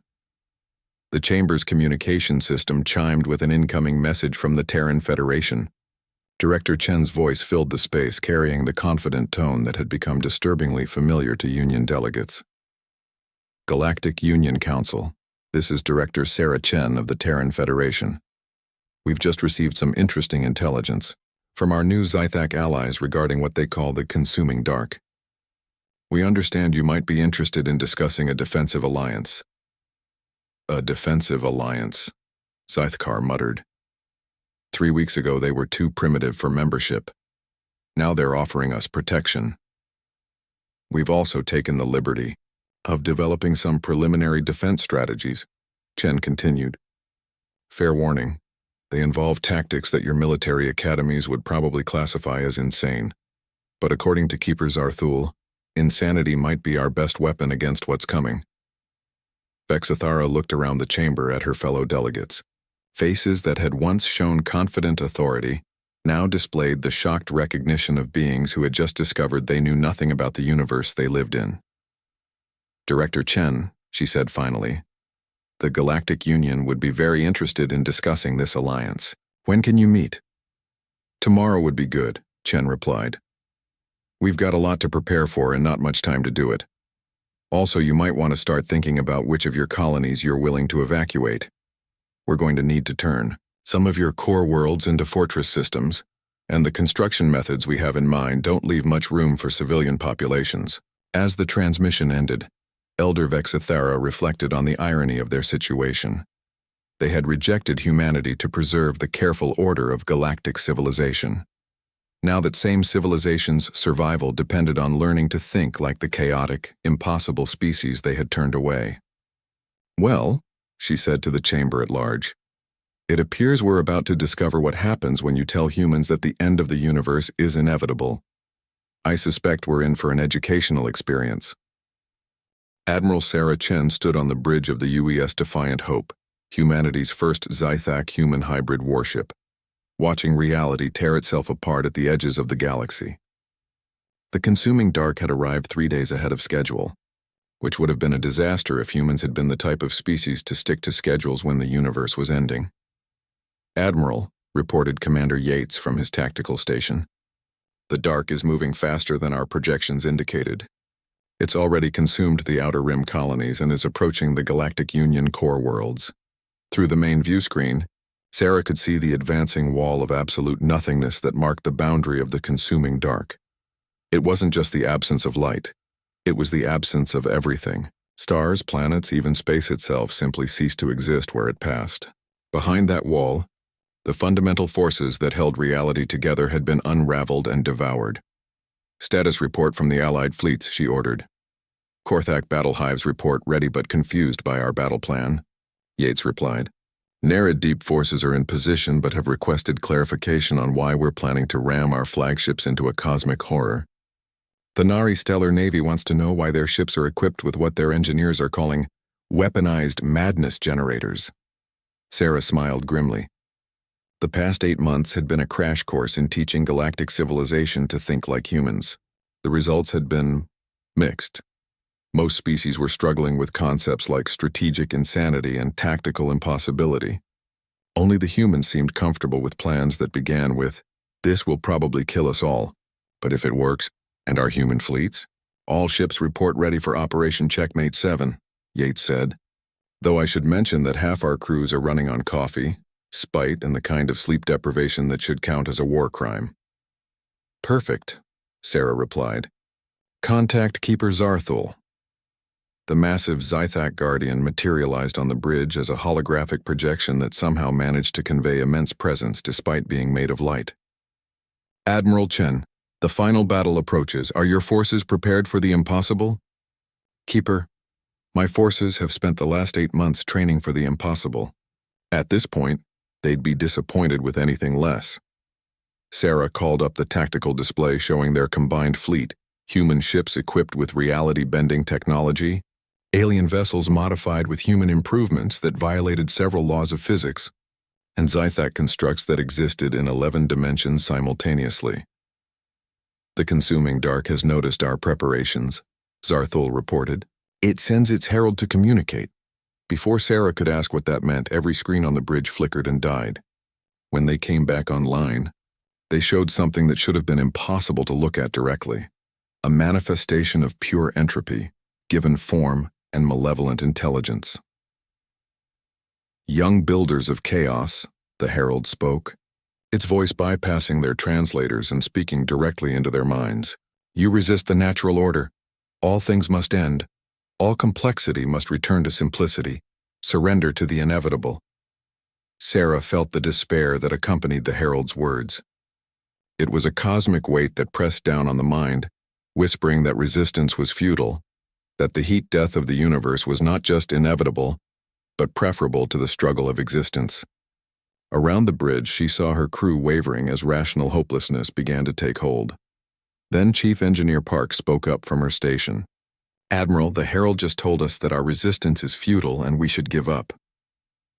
The chamber's communication system chimed with an incoming message from the Terran Federation. Director Chen's voice filled the space, carrying the confident tone that had become disturbingly familiar to Union delegates. Galactic Union Council. This is Director Sarah Chen of the Terran Federation. We've just received some interesting intelligence from our new Zythak allies regarding what they call the consuming dark. We understand you might be interested in discussing a defensive alliance. A defensive alliance, Zythkar muttered. 3 weeks ago they were too primitive for membership. Now they're offering us protection. We've also taken the liberty of developing some preliminary defense strategies, Chen continued. Fair warning, they involve tactics that your military academies would probably classify as insane. But according to Keeper Zarthul, insanity might be our best weapon against what's coming. Vexithara looked around the chamber at her fellow delegates. Faces that had once shown confident authority now displayed the shocked recognition of beings who had just discovered they knew nothing about the universe they lived in. Director Chen, she said finally, the Galactic Union would be very interested in discussing this alliance. When can you meet? Tomorrow would be good, Chen replied. We've got a lot to prepare for and not much time to do it. Also, you might want to start thinking about which of your colonies you're willing to evacuate. We're going to need to turn some of your core worlds into fortress systems, and the construction methods we have in mind don't leave much room for civilian populations. As the transmission ended, Elder Vexithara reflected on the irony of their situation. They had rejected humanity to preserve the careful order of galactic civilization. Now that same civilization's survival depended on learning to think like the chaotic, impossible species they had turned away. Well, she said to the chamber at large, it appears we're about to discover what happens when you tell humans that the end of the universe is inevitable. I suspect we're in for an educational experience. Admiral Sarah Chen stood on the bridge of the UES Defiant Hope, humanity's first Zythak human hybrid warship, watching reality tear itself apart at the edges of the galaxy. The consuming dark had arrived 3 days ahead of schedule, which would have been a disaster if humans had been the type of species to stick to schedules when the universe was ending. "Admiral," reported Commander Yates from his tactical station, "the dark is moving faster than our projections indicated. It's already consumed the Outer Rim colonies and is approaching the Galactic Union core worlds." Through the main view screen, Sarah could see the advancing wall of absolute nothingness that marked the boundary of the consuming dark. It wasn't just the absence of light. It was the absence of everything. Stars, planets, even space itself simply ceased to exist where it passed. Behind that wall, the fundamental forces that held reality together had been unraveled and devoured. "Status report from the Allied fleets," she ordered. "Korthak battle hives report ready but confused by our battle plan," Yates replied. "Nerid deep forces are in position but have requested clarification on why we're planning to ram our flagships into a cosmic horror. The Nari Stellar Navy wants to know why their ships are equipped with what their engineers are calling weaponized madness generators." Sarah smiled grimly. The past 8 months had been a crash course in teaching galactic civilization to think like humans. The results had been mixed. Most species were struggling with concepts like strategic insanity and tactical impossibility. Only the humans seemed comfortable with plans that began with, "This will probably kill us all, but if it works, and our human fleets? All ships report ready for Operation Checkmate 7, Yates said. "Though I should mention that half our crews are running on coffee, spite, and the kind of sleep deprivation that should count as a war crime." "Perfect," Sarah replied. "Contact Keeper Zarthul." The massive Zythak Guardian materialized on the bridge as a holographic projection that somehow managed to convey immense presence despite being made of light. "Admiral Chen, the final battle approaches. Are your forces prepared for the impossible?" "Keeper, my forces have spent the last 8 months training for the impossible. At this point, they'd be disappointed with anything less." Sarah called up the tactical display showing their combined fleet, human ships equipped with reality-bending technology, alien vessels modified with human improvements that violated several laws of physics, and Zythak constructs that existed in 11 dimensions simultaneously. "The consuming dark has noticed our preparations," Zarthul reported. "It sends its herald to communicate." Before Sarah could ask what that meant, every screen on the bridge flickered and died. When they came back online, they showed something that should have been impossible to look at directly. A manifestation of pure entropy, given form and malevolent intelligence. "Young builders of chaos," the herald spoke, its voice bypassing their translators and speaking directly into their minds. "You resist the natural order. All things must end. All complexity must return to simplicity. Surrender to the inevitable." Sarah felt the despair that accompanied the herald's words. It was a cosmic weight that pressed down on the mind, whispering that resistance was futile, that the heat death of the universe was not just inevitable, but preferable to the struggle of existence. Around the bridge, she saw her crew wavering as rational hopelessness began to take hold. Then Chief Engineer Park spoke up from her station. "Admiral, the herald just told us that our resistance is futile and we should give up."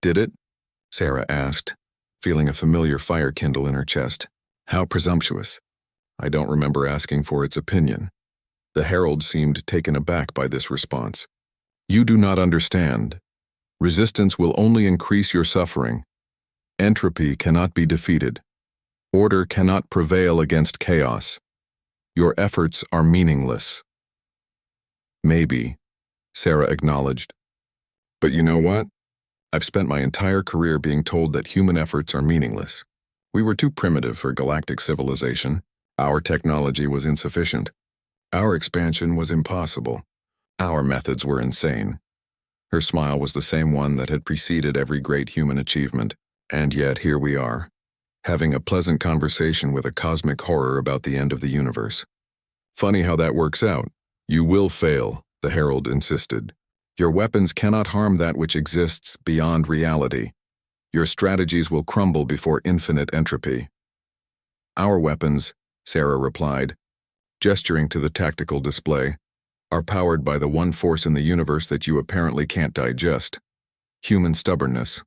"Did it?" Sarah asked, feeling a familiar fire kindle in her chest. "How presumptuous. I don't remember asking for its opinion." The herald seemed taken aback by this response. "You do not understand. Resistance will only increase your suffering. Entropy cannot be defeated. Order cannot prevail against chaos. Your efforts are meaningless." "Maybe," Sarah acknowledged. "But you know what? I've spent my entire career being told that human efforts are meaningless. We were too primitive for galactic civilization. Our technology was insufficient. Our expansion was impossible. Our methods were insane." Her smile was the same one that had preceded every great human achievement, and yet here we are, having a pleasant conversation with a cosmic horror about the end of the universe. "Funny how that works out. You will fail," the herald insisted. "Your weapons cannot harm that which exists beyond reality. Your strategies will crumble before infinite entropy." "Our weapons," Sarah replied, gesturing to the tactical display, "are powered by the one force in the universe that you apparently can't digest: human stubbornness.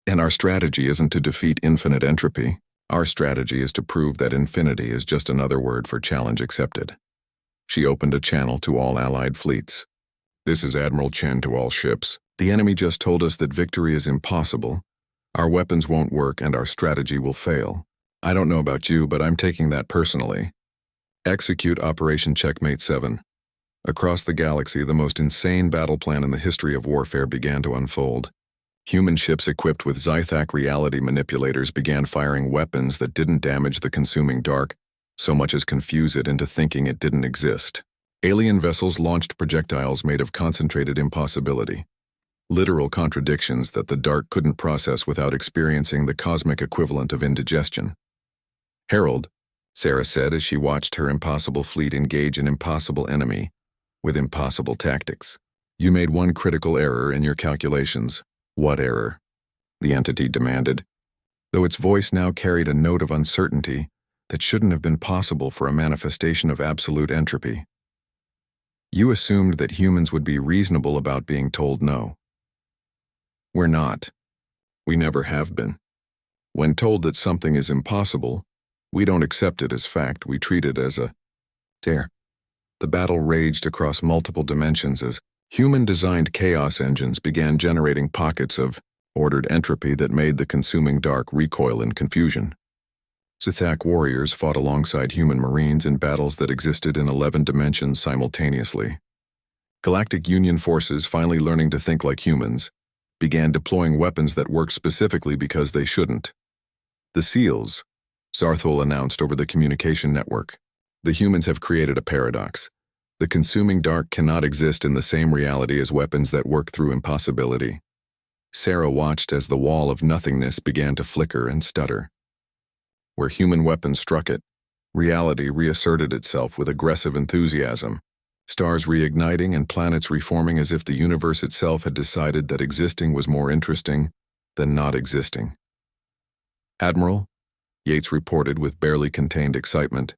And our strategy isn't to defeat infinite entropy. Our strategy is to prove that infinity is just another word for challenge accepted." She opened a channel to all Allied fleets. "This is Admiral Chen to all ships. The enemy just told us that victory is impossible. Our weapons won't work and our strategy will fail. I don't know about you, but I'm taking that personally. Execute Operation Checkmate 7. Across the galaxy, the most insane battle plan in the history of warfare began to unfold. Human ships equipped with Zythak reality manipulators began firing weapons that didn't damage the consuming dark, so much as confuse it into thinking it didn't exist. Alien vessels launched projectiles made of concentrated impossibility. Literal contradictions that the dark couldn't process without experiencing the cosmic equivalent of indigestion. "Harold," Sarah said as she watched her impossible fleet engage an impossible enemy with impossible tactics. "You made one critical error in your calculations." "What error?" the entity demanded, though its voice now carried a note of uncertainty that shouldn't have been possible for a manifestation of absolute entropy. "You assumed that humans would be reasonable about being told no. We're not. We never have been. When told that something is impossible, we don't accept it as fact, we treat it as a dare." The battle raged across multiple dimensions as human-designed chaos engines began generating pockets of ordered entropy that made the consuming dark recoil in confusion. Zythak warriors fought alongside human marines in battles that existed in 11 dimensions simultaneously. Galactic Union forces, finally learning to think like humans, began deploying weapons that worked specifically because they shouldn't. "The SEALs," Zarthul announced over the communication network. "The humans have created a paradox. The consuming dark cannot exist in the same reality as weapons that work through impossibility." Sarah watched as the wall of nothingness began to flicker and stutter. Where human weapons struck it, reality reasserted itself with aggressive enthusiasm, stars reigniting and planets reforming as if the universe itself had decided that existing was more interesting than not existing. "Admiral," Yates reported with barely contained excitement,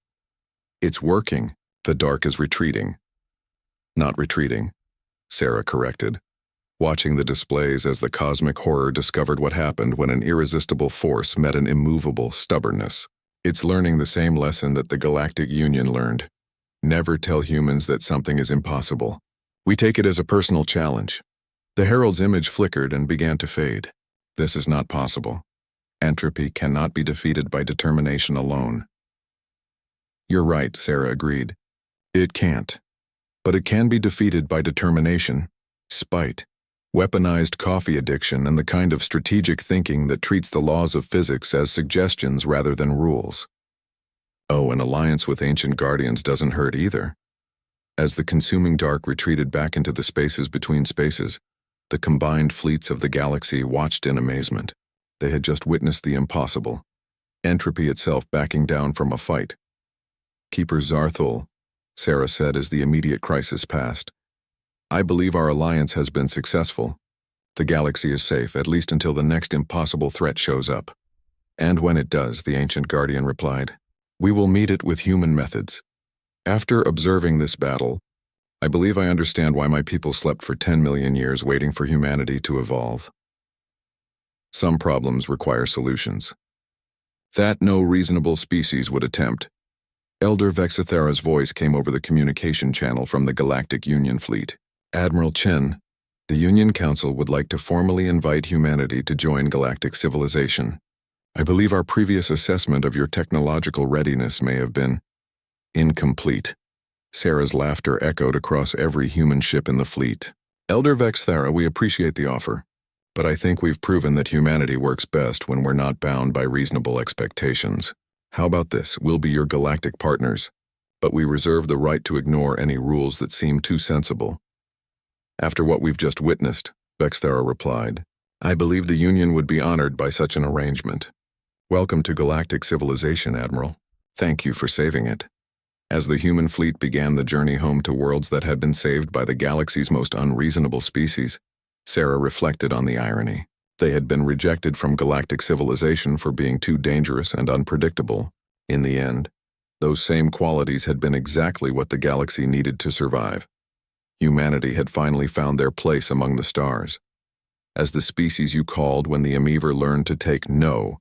"it's working. The dark is retreating." "Not retreating," Sarah corrected, watching the displays as the cosmic horror discovered what happened when an irresistible force met an immovable stubbornness. "It's learning the same lesson that the Galactic Union learned. Never tell humans that something is impossible. We take it as a personal challenge." The Herald's image flickered and began to fade. "This is not possible. Entropy cannot be defeated by determination alone." "You're right," Sarah agreed. "It can't. But it can be defeated by determination, spite, weaponized coffee addiction, and the kind of strategic thinking that treats the laws of physics as suggestions rather than rules. Oh, an alliance with ancient guardians doesn't hurt either." As the consuming dark retreated back into the spaces between spaces, the combined fleets of the galaxy watched in amazement. They had just witnessed the impossible, entropy itself backing down from a fight. "Keeper Zarthul," Sarah said as the immediate crisis passed, "I believe our alliance has been successful. The galaxy is safe, at least until the next impossible threat shows up." "And when it does," the ancient guardian replied, "we will meet it with human methods. After observing this battle, I believe I understand why my people slept for 10 million years waiting for humanity to evolve. Some problems require solutions that no reasonable species would attempt." Elder Vexithera's voice came over the communication channel from the Galactic Union fleet. "Admiral Chen, the Union Council would like to formally invite humanity to join galactic civilization. I believe our previous assessment of your technological readiness may have been incomplete." Sarah's laughter echoed across every human ship in the fleet. "Elder Vexthera, we appreciate the offer, but I think we've proven that humanity works best when we're not bound by reasonable expectations. How about this? We'll be your galactic partners, but we reserve the right to ignore any rules that seem too sensible." "After what we've just witnessed," Vexthera replied, "I believe the Union would be honored by such an arrangement." "Welcome to galactic civilization, Admiral. Thank you for saving it." As the human fleet began the journey home to worlds that had been saved by the galaxy's most unreasonable species, Sarah reflected on the irony. They had been rejected from galactic civilization for being too dangerous and unpredictable. In the end, those same qualities had been exactly what the galaxy needed to survive. Humanity had finally found their place among the stars. As the species you called when the Amoever learned to take no